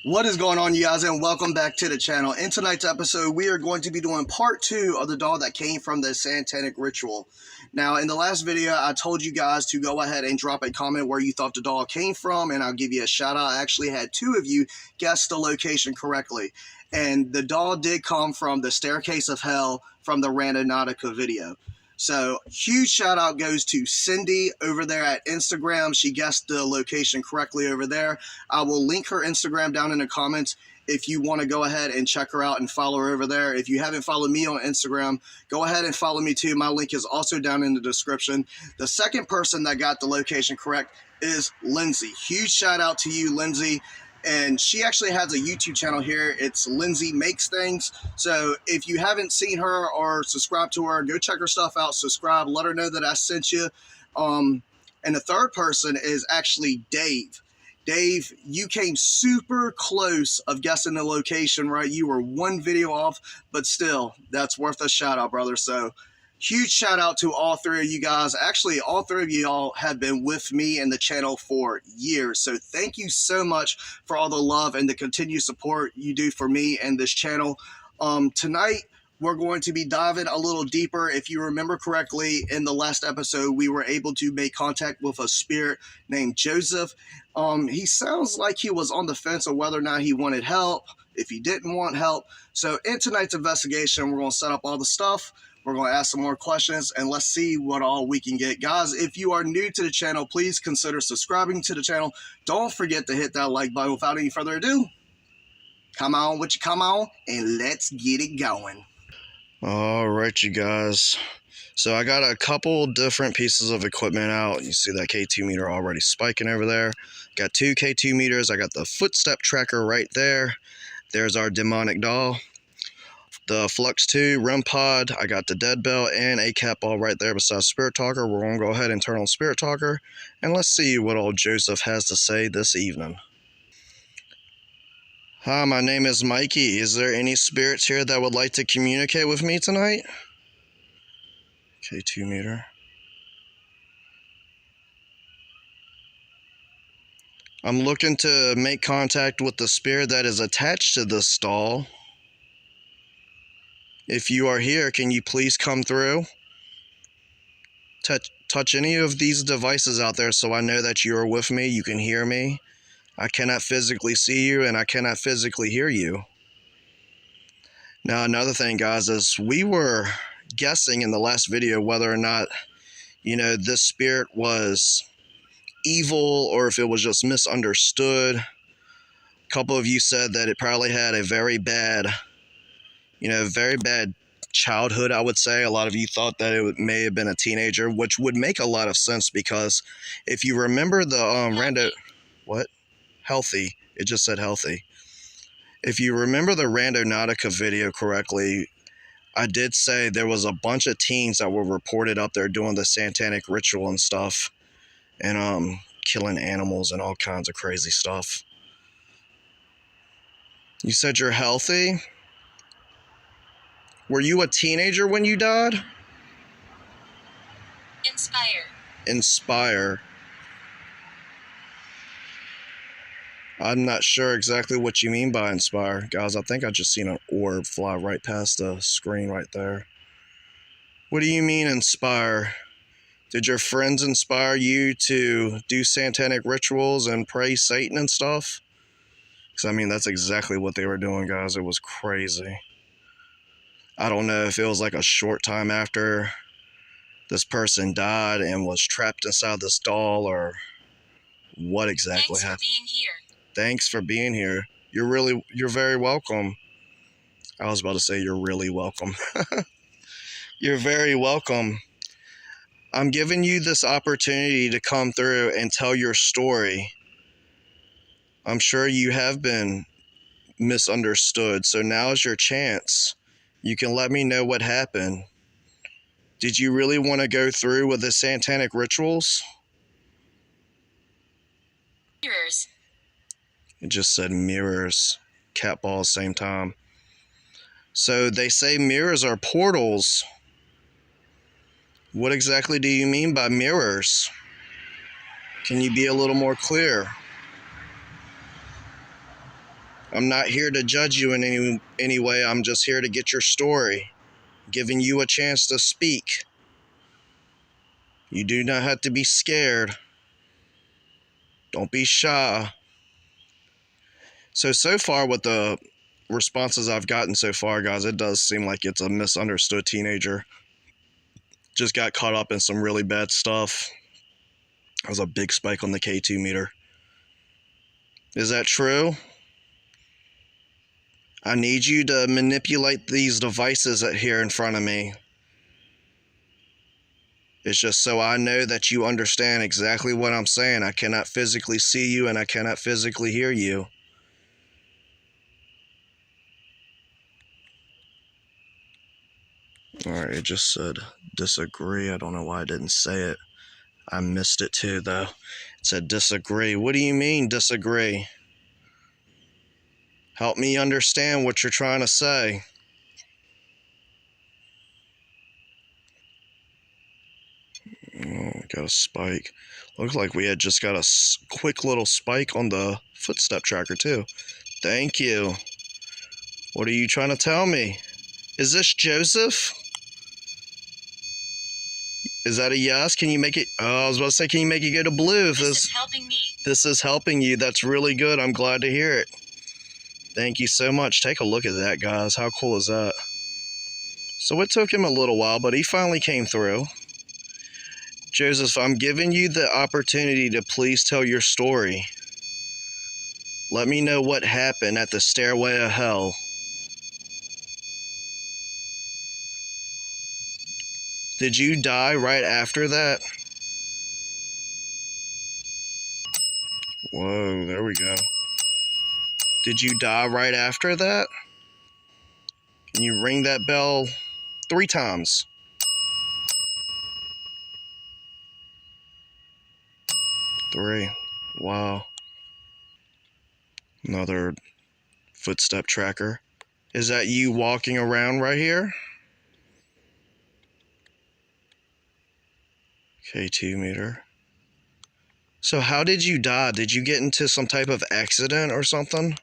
What is going on, you guys, and welcome back to the channel. In tonight's episode, we are going to be doing part 2 of the doll that came from the satanic ritual. Now, in the last video, I told you guys to go ahead and drop a comment where you thought the doll came from, and I'll give you a shout out. I actually had 2 of you guess the location correctly, and the doll did come from the Staircase of Hell from the Randonautica video. So, huge shout out goes to Cindy over there at Instagram. She guessed the location correctly over there. I will link her Instagram down in the comments if you want to go ahead and check her out and follow her over there. If you haven't followed me on Instagram, go ahead and follow me too. My link is also down in the description. The second person that got the location correct is Lindsay. Huge shout out to you, Lindsay. And she actually has a YouTube channel here. It's Lindsay Makes Things. So if you haven't seen her or subscribed to her, go check her stuff out. Subscribe. Let her know that I sent you. And the third person is actually Dave. Dave, you came super close of guessing the location, right? You were one video off, but still, that's worth a shout out, brother. So huge shout out to all 3 of you guys. Actually, all 3 of you all have been with me and the channel for years. So thank you so much for all the love and the continued support you do for me and this channel. Tonight, we're going to be diving a little deeper. If you remember correctly, in the last episode, we were able to make contact with a spirit named Joseph. He sounds like he was on the fence of whether or not he wanted help, if he didn't want help. So in tonight's investigation, we're going to set up all the stuff. We're going to ask some more questions, and let's see what all we can get. Guys, if you are new to the channel, please consider subscribing to the channel. Don't forget to hit that like button. Without any further ado, come on, and let's get it going. All right, you guys. So I got a couple different pieces of equipment out. You see that K2 meter already spiking over there. Got 2 K2 meters. I got the footstep tracker right there. There's our demonic doll. The Flux 2 REM pod, I got the dead bell and a cat ball right there beside Spirit Talker. We're going to go ahead and turn on Spirit Talker, and let's see what old Joseph has to say this evening. Hi, my name is Mikey. Is there any spirits here that would like to communicate with me tonight? K2 meter. I'm looking to make contact with the spirit that is attached to this stall. If you are here, can you please come through? Touch any of these devices out there so I know that you are with me, you can hear me. I cannot physically see you and I cannot physically hear you. Now, another thing, guys, is we were guessing in the last video whether or not, this spirit was evil or if it was just misunderstood. A couple of you said that it probably had a very bad childhood, I would say. A lot of you thought that it may have been a teenager, which would make a lot of sense because if you remember the Healthy. It just said healthy. If you remember the Randonautica video correctly, I did say there was a bunch of teens that were reported up there doing the satanic ritual and stuff, and killing animals and all kinds of crazy stuff. You said you're healthy? Were you a teenager when you died? Inspire. I'm not sure exactly what you mean by inspire. Guys, I think I just seen an orb fly right past the screen right there. What do you mean inspire? Did your friends inspire you to do satanic rituals and praise Satan and stuff? Because, that's exactly what they were doing, guys. It was crazy. I don't know if it was like a short time after this person died and was trapped inside this doll or what exactly happened. Thanks for being here. You're very welcome. I was about to say you're really welcome. You're very welcome. I'm giving you this opportunity to come through and tell your story. I'm sure you have been misunderstood, so now is your chance. You can let me know what happened. Did you really want to go through with the satanic rituals? Mirrors. It just said mirrors. Cat ball, same time. So they say mirrors are portals. What exactly do you mean by mirrors? Can you be a little more clear? I'm not here to judge you in any way. I'm just here to get your story, giving you a chance to speak. You do not have to be scared. Don't be shy. So far with the responses I've gotten so far, guys, it does seem like it's a misunderstood teenager. Just got caught up in some really bad stuff. There was a big spike on the K2 meter. Is that true? I need you to manipulate these devices here in front of me. It's just so I know that you understand exactly what I'm saying. I cannot physically see you and I cannot physically hear you. Alright, it just said disagree. I don't know why I didn't say it. I missed it too, though. It said disagree. What do you mean disagree? Help me understand what you're trying to say. Oh, got a spike. Looks like we had just got a quick little spike on the footstep tracker too. Thank you. What are you trying to tell me? Is this Joseph? Is that a yes? Can you make it? Oh, I was about to say, can you make it go to blue? If This is helping me. This is helping you. That's really good. I'm glad to hear it. Thank you so much. Take a look at that, guys. How cool is that? So it took him a little while, but he finally came through. Joseph, I'm giving you the opportunity to please tell your story. Let me know what happened at the stairway of hell. Did you die right after that? Whoa, there we go. Did you die right after that? Can you ring that bell 3 times? 3. Wow. Another footstep tracker. Is that you walking around right here? K2 meter. So how did you die? Did you get into some type of accident or something?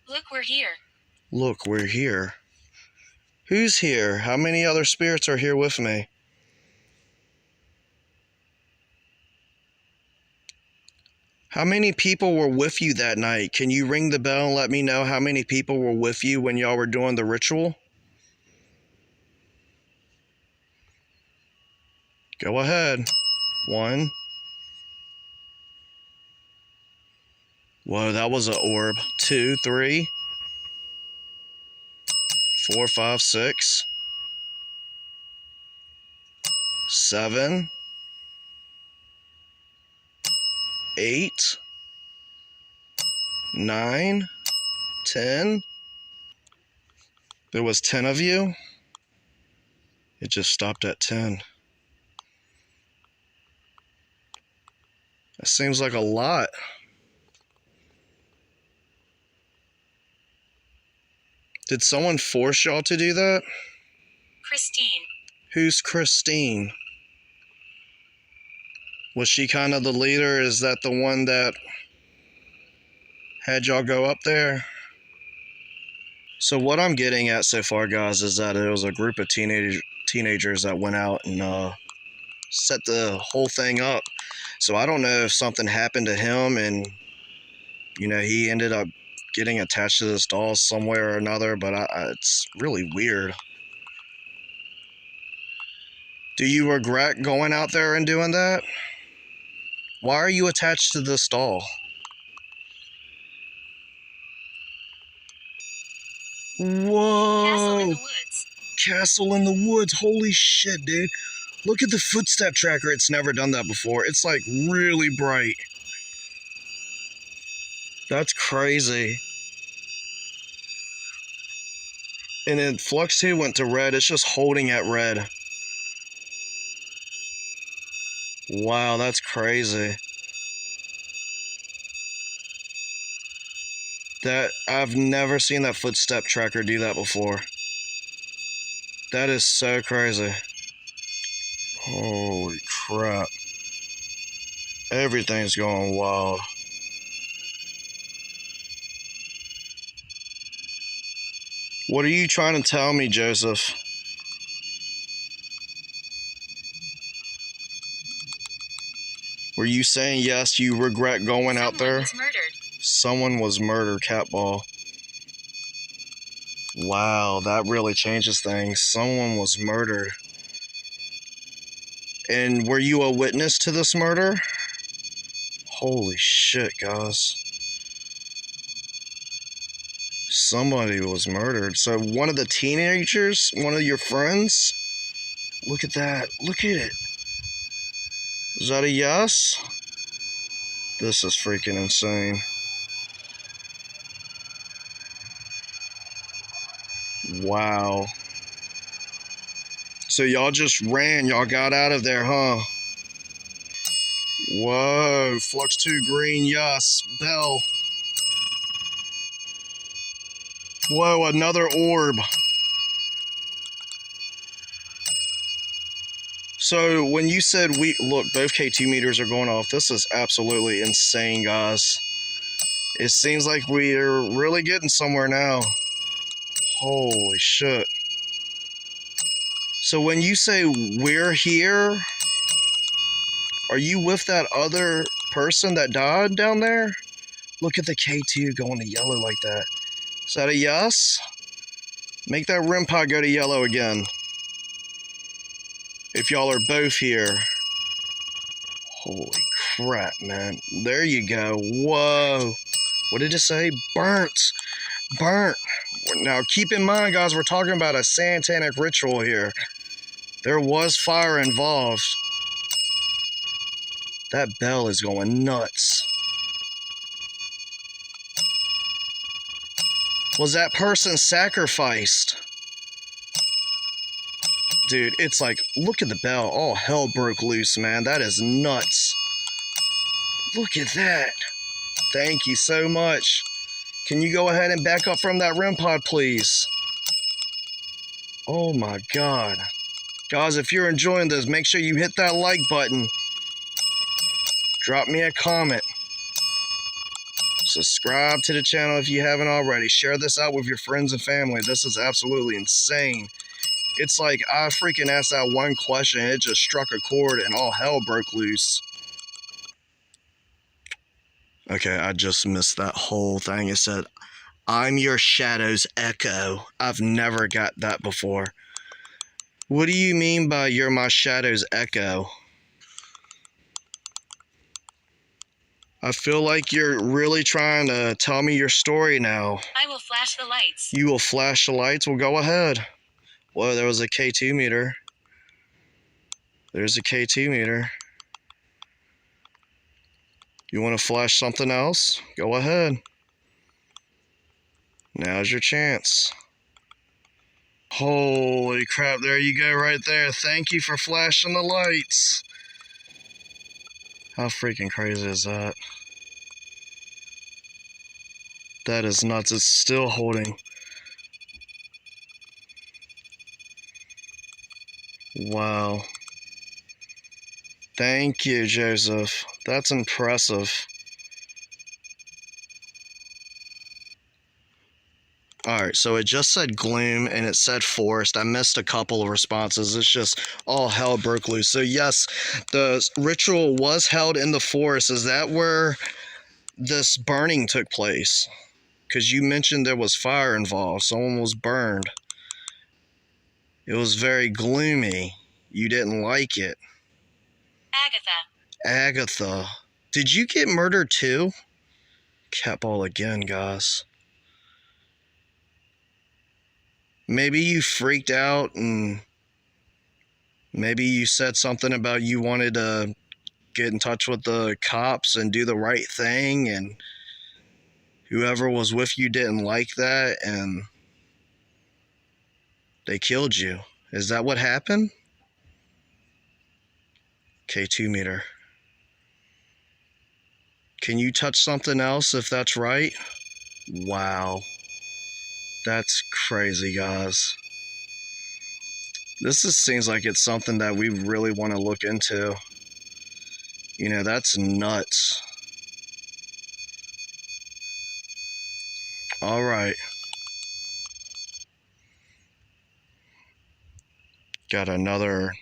Look, we're here. Look, we're here. Who's here? How many other spirits are here with me? How many people were with you that night? Can you ring the bell and let me know how many people were with you when y'all were doing the ritual? Go ahead. 1. Whoa, that was an orb. 2, 3, 4, 5, 6, 7, 8, 9, 10. There was 10 of you? It just stopped at 10. That seems like a lot. Did someone force y'all to do that? Christine. Who's Christine? Was she kind of the leader? Is that the one that had y'all go up there? So what I'm getting at so far, guys, is that it was a group of teenagers that went out and set the whole thing up. So I don't know if something happened to him and, you know, he ended up getting attached to this doll somewhere or another, but it's really weird. Do you regret going out there and doing that? Why are you attached to this doll? Whoa! Castle in the woods. Castle in the woods. Holy shit, dude. Look at the footstep tracker. It's never done that before. It's like really bright. That's crazy. And then Flux 2 went to red. It's just holding at red. Wow, that's crazy. I've never seen that footstep tracker do that before. That is so crazy. Holy crap. Everything's going wild. What are you trying to tell me, Joseph? Were you saying yes, you regret going out there? Someone was murdered. Someone was murdered, Catball. Wow, that really changes things. Someone was murdered. And were you a witness to this murder? Holy shit, guys. Somebody was murdered. So one of the teenagers, one of your friends? Look at that. Look at it. Is that a yes? This is freaking insane. Wow. So y'all just ran. Y'all got out of there, huh? Whoa. Flux 2 green, yes. Bell. Whoa, another orb. So when you said look, both K2 meters are going off. This is absolutely insane, guys. It seems like we're really getting somewhere now. Holy shit. So when you say we're here, are you with that other person that died down there? Look at the K2 going to yellow like that. Is that a yes? Make that REM pod go to yellow again. If y'all are both here. Holy crap, man. There you go. Whoa. What did it say? Burnt. Burnt. Now, keep in mind, guys, we're talking about a satanic ritual here. There was fire involved. That bell is going nuts. Was that person sacrificed? Dude, it's like, look at the bell. All hell broke loose, man. That is nuts. Look at that. Thank you so much. Can you go ahead and back up from that REM pod, please? Oh my god. Guys, if you're enjoying this, make sure you hit that like button. Drop me a comment. Subscribe to the channel if you haven't already. Share this out with your friends and family. This is absolutely insane. It's like I freaking asked that one question, it just struck a chord and all hell broke loose. Okay, I just missed that whole thing. It said, I'm your shadow's echo. I've never got that before. What do you mean by you're my shadow's echo? I feel like you're really trying to tell me your story now. I will flash the lights. You will flash the lights? Well, go ahead. Whoa, there was a K2 meter. There's a K2 meter. You want to flash something else? Go ahead. Now's your chance. Holy crap, there you go right there. Thank you for flashing the lights. How freaking crazy is that? That is nuts. It's still holding. Wow. Thank you, Joseph. That's impressive. Alright, so it just said gloom and it said forest. I missed a couple of responses. It's just all hell broke loose. So yes, the ritual was held in the forest. Is that where this burning took place? Because you mentioned there was fire involved. Someone was burned. It was very gloomy. You didn't like it. Agatha. Did you get murdered too? Catball again, guys. Maybe you freaked out and maybe you said something about you wanted to get in touch with the cops and do the right thing, and whoever was with you didn't like that and they killed you. Is that what happened? K2 meter. Can you touch something else if that's right? Wow. That's crazy, guys. Seems like it's something that we really want to look into. You know, that's nuts. All right. Got another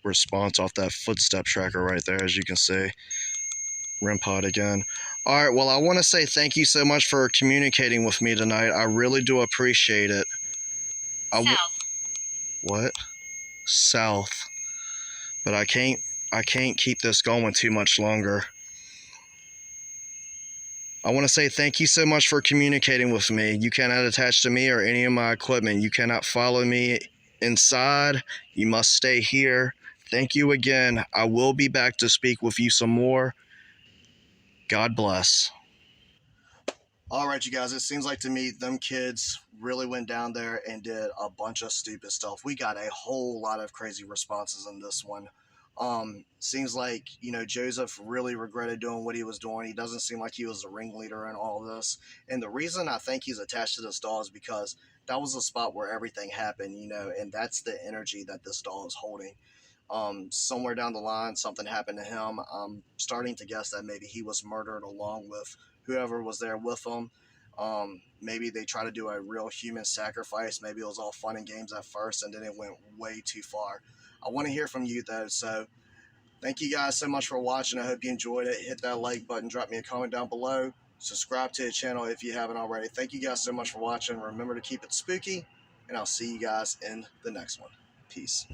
response off that footstep tracker right there, as you can see. REM pod again. All right, well, I want to say thank you so much for communicating with me tonight. I really do appreciate it. South. What? South. But I can't keep this going too much longer. I want to say thank you so much for communicating with me. You cannot attach to me or any of my equipment. You cannot follow me inside. You must stay here. Thank you again. I will be back to speak with you some more. God bless. All right, you guys, it seems like to me them kids really went down there and did a bunch of stupid stuff. We got a whole lot of crazy responses in this one. Seems like, Joseph really regretted doing what he was doing. He doesn't seem like he was the ringleader in all this. And the reason I think he's attached to this doll is because that was the spot where everything happened, and that's the energy that this doll is holding. Somewhere down the line, something happened to him. I'm starting to guess that maybe he was murdered along with whoever was there with him. Maybe they try to do a real human sacrifice. Maybe it was all fun and games at first, and then it went way too far. I want to hear from you, though, so thank you guys so much for watching. I hope you enjoyed it. Hit that like button, drop me a comment down below. Subscribe to the channel if you haven't already. Thank you guys so much for watching. Remember to keep it spooky, and I'll see you guys in the next one. Peace.